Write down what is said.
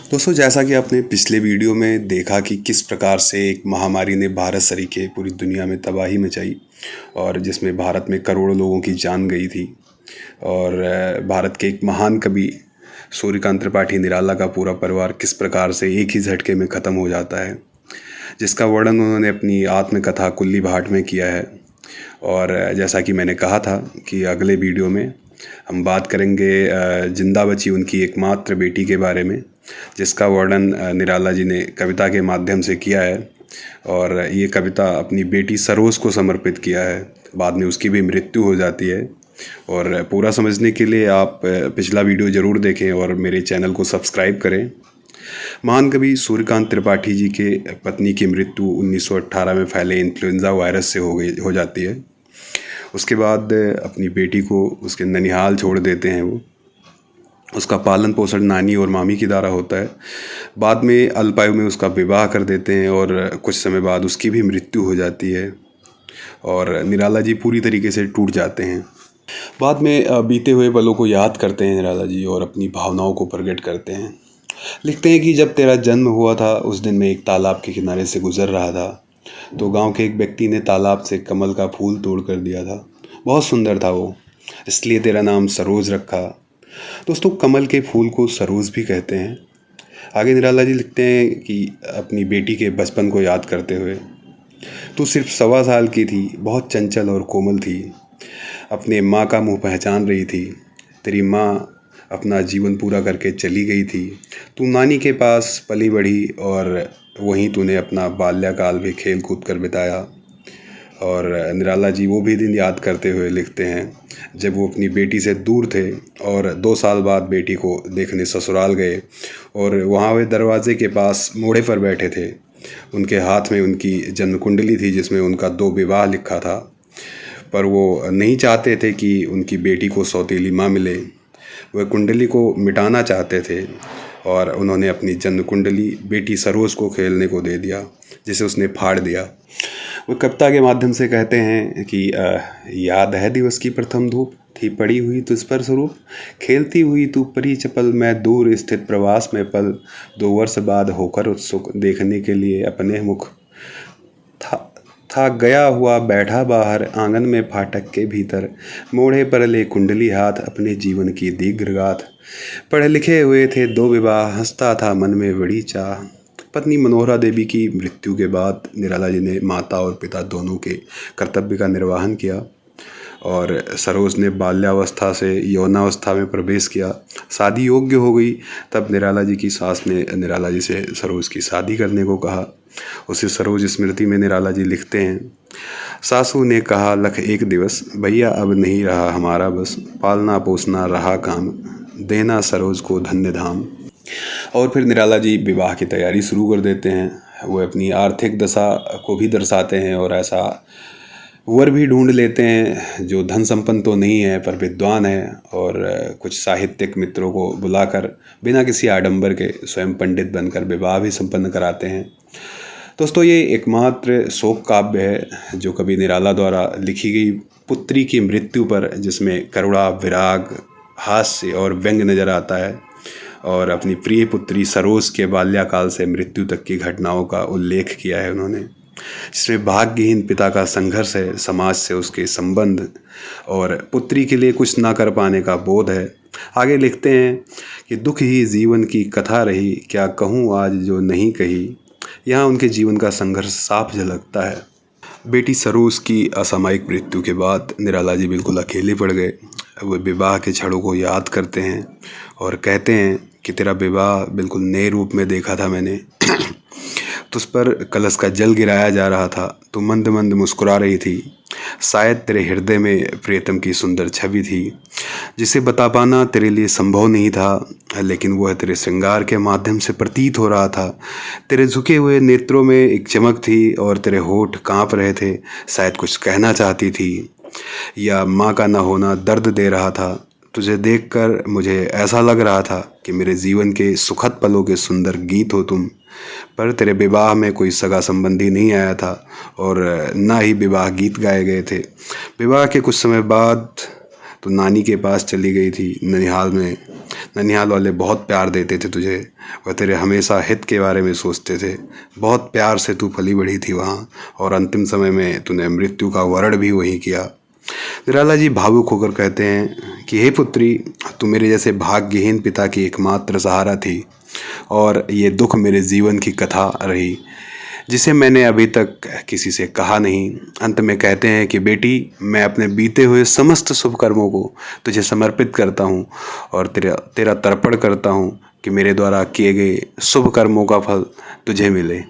दोस्तों, जैसा कि आपने पिछले वीडियो में देखा कि किस प्रकार से एक महामारी ने भारत सरीखे पूरी दुनिया में तबाही मचाई और जिसमें भारत में करोड़ों लोगों की जान गई थी। और भारत के एक महान कवि सूर्यकांत त्रिपाठी निराला का पूरा परिवार किस प्रकार से एक ही झटके में ख़त्म हो जाता है, जिसका वर्णन उन्होंने अपनी आत्मकथा कुल्ली भाट में किया है। और जैसा कि मैंने कहा था कि अगले वीडियो में हम बात करेंगे जिंदा बची उनकी एकमात्र बेटी के बारे में, जिसका वर्णन निराला जी ने कविता के माध्यम से किया है। और ये कविता अपनी बेटी सरोज को समर्पित किया है। बाद में उसकी भी मृत्यु हो जाती है। और पूरा समझने के लिए आप पिछला वीडियो ज़रूर देखें और मेरे चैनल को सब्सक्राइब करें। महान कवि सूर्यकांत त्रिपाठी जी के पत्नी की मृत्यु 1918 में फैले इन्फ्लुएंजा वायरस से हो जाती है। उसके बाद अपनी बेटी को उसके ननिहाल छोड़ देते हैं वो। उसका पालन पोषण नानी और मामी की द्वारा होता है। बाद में अल्पायु में उसका विवाह कर देते हैं और कुछ समय बाद उसकी भी मृत्यु हो जाती है और निराला जी पूरी तरीके से टूट जाते हैं। बाद में बीते हुए पलों को याद करते हैं निराला जी और अपनी भावनाओं को प्रकट करते हैं। लिखते हैं कि जब तेरा जन्म हुआ था उस दिन मैं एक तालाब के किनारे से गुजर रहा था, तो गांव के एक व्यक्ति ने तालाब से कमल का फूल तोड़ कर दिया था। बहुत सुंदर था वो, इसलिए तेरा नाम सरोज रखा। दोस्तों, कमल के फूल को सरोज भी कहते हैं। आगे निराला जी लिखते हैं कि अपनी बेटी के बचपन को याद करते हुए, तू सिर्फ 1.25 साल की थी, बहुत चंचल और कोमल थी, अपने माँ का मुंह पहचान रही थी। तेरी माँ अपना जीवन पूरा करके चली गई थी। तू नानी के पास पली बढ़ी और वहीं तूने अपना बाल्यकाल भी खेल कूद कर बिताया। और निराला जी वो भी दिन याद करते हुए लिखते हैं जब वो अपनी बेटी से दूर थे और 2 साल बाद बेटी को देखने ससुराल गए और वहाँ वे दरवाजे के पास मोड़े पर बैठे थे। उनके हाथ में उनकी जन्म कुंडली थी जिसमें उनका 2 विवाह लिखा था, पर वो नहीं चाहते थे कि उनकी बेटी को सौतेली माँ मिले। वह कुंडली को मिटाना चाहते थे और उन्होंने अपनी जन्म कुंडली बेटी सरोज को खेलने को दे दिया, जिसे उसने फाड़ दिया। वो कविता के माध्यम से कहते हैं कि याद है दिवस की प्रथम धूप, थी पड़ी हुई तुझ पर स्वरूप, खेलती हुई तू परी चपल, मैं दूर स्थित प्रवास में पल, 2 वर्ष बाद होकर उत्सुक देखने के लिए अपने मुख, था गया हुआ बैठा बाहर आंगन में फाटक के भीतर, मोड़े पर ले कुंडली हाथ, अपने जीवन की दीर्घगाथ, पढ़े लिखे हुए थे 2 विवाह, हंसता था मन में बड़ी चाह। पत्नी मनोहरा देवी की मृत्यु के बाद निराला जी ने माता और पिता दोनों के कर्तव्य का निर्वहन किया और सरोज ने बाल्यावस्था से यौनावस्था में प्रवेश किया। शादी योग्य हो गई तब निराला जी की सास ने निराला जी से सरोज की शादी करने को कहा। उसे सरोज स्मृति में निराला जी लिखते हैं, सासू ने कहा लख एक दिवस, भैया अब नहीं रहा हमारा बस, पालना पोसना रहा काम, देना सरोज को धन्य धाम। और फिर निराला जी विवाह की तैयारी शुरू कर देते हैं। वो अपनी आर्थिक दशा को भी दर्शाते हैं और ऐसा वर भी ढूंढ लेते हैं जो धन संपन्न तो नहीं है पर विद्वान है, और कुछ साहित्यिक मित्रों को बुलाकर बिना किसी आडंबर के स्वयं पंडित बनकर विवाह भी संपन्न कराते हैं। दोस्तों, ये एकमात्र शोक काव्य है जो कवि निराला द्वारा लिखी गई पुत्री की मृत्यु पर, जिसमें करुणा, विराग, हास्य और व्यंग नजर आता है और अपनी प्रिय पुत्री सरोज के बाल्यकाल से मृत्यु तक की घटनाओं का उल्लेख किया है उन्होंने, जिसमें भाग्यहीन पिता का संघर्ष है, समाज से उसके संबंध और पुत्री के लिए कुछ ना कर पाने का बोध है। आगे लिखते हैं कि दुख ही जीवन की कथा रही, क्या कहूँ आज जो नहीं कही। यहाँ उनके जीवन का संघर्ष साफ झलकता है। बेटी सरोज की असामयिक मृत्यु के बाद निराला जी बिल्कुल अकेले पड़ गए। वो विवाह के क्षणों को याद करते हैं और कहते हैं कि तेरा विवाह बिल्कुल नए रूप में देखा था मैंने। तुझ पर कलश का जल गिराया जा रहा था, तू मंद मंद मुस्कुरा रही थी, शायद तेरे हृदय में प्रियतम की सुंदर छवि थी जिसे बता पाना तेरे लिए संभव नहीं था, लेकिन वह तेरे श्रृंगार के माध्यम से प्रतीत हो रहा था। तेरे झुके हुए नेत्रों में एक चमक थी और तेरे होठ कांप रहे थे, शायद कुछ कहना चाहती थी या माँ का न होना दर्द दे रहा था। तुझे देखकर मुझे ऐसा लग रहा था कि मेरे जीवन के सुखद पलों के सुंदर गीत हो तुम, पर तेरे विवाह में कोई सगा संबंधी नहीं आया था और न ही विवाह गीत गाए गए थे। विवाह के कुछ समय बाद तो नानी के पास चली गई थी ननिहाल में। ननिहाल वाले बहुत प्यार देते थे तुझे, वह तेरे हमेशा हित के बारे में सोचते थे। बहुत प्यार से तू पली बढ़ी थी वहाँ, और अंतिम समय में तूने मृत्यु का वरण भी वहीं किया। निराला जी भावुक होकर कहते हैं कि हे पुत्री, तू मेरे जैसे भाग्यहीन पिता की एकमात्र सहारा थी, और ये दुख मेरे जीवन की कथा रही जिसे मैंने अभी तक किसी से कहा नहीं। अंत में कहते हैं कि बेटी, मैं अपने बीते हुए समस्त शुभ कर्मों को तुझे समर्पित करता हूँ, और तेरा तेरा तर्पण करता हूँ कि मेरे द्वारा किए गए शुभ कर्मों का फल तुझे मिले।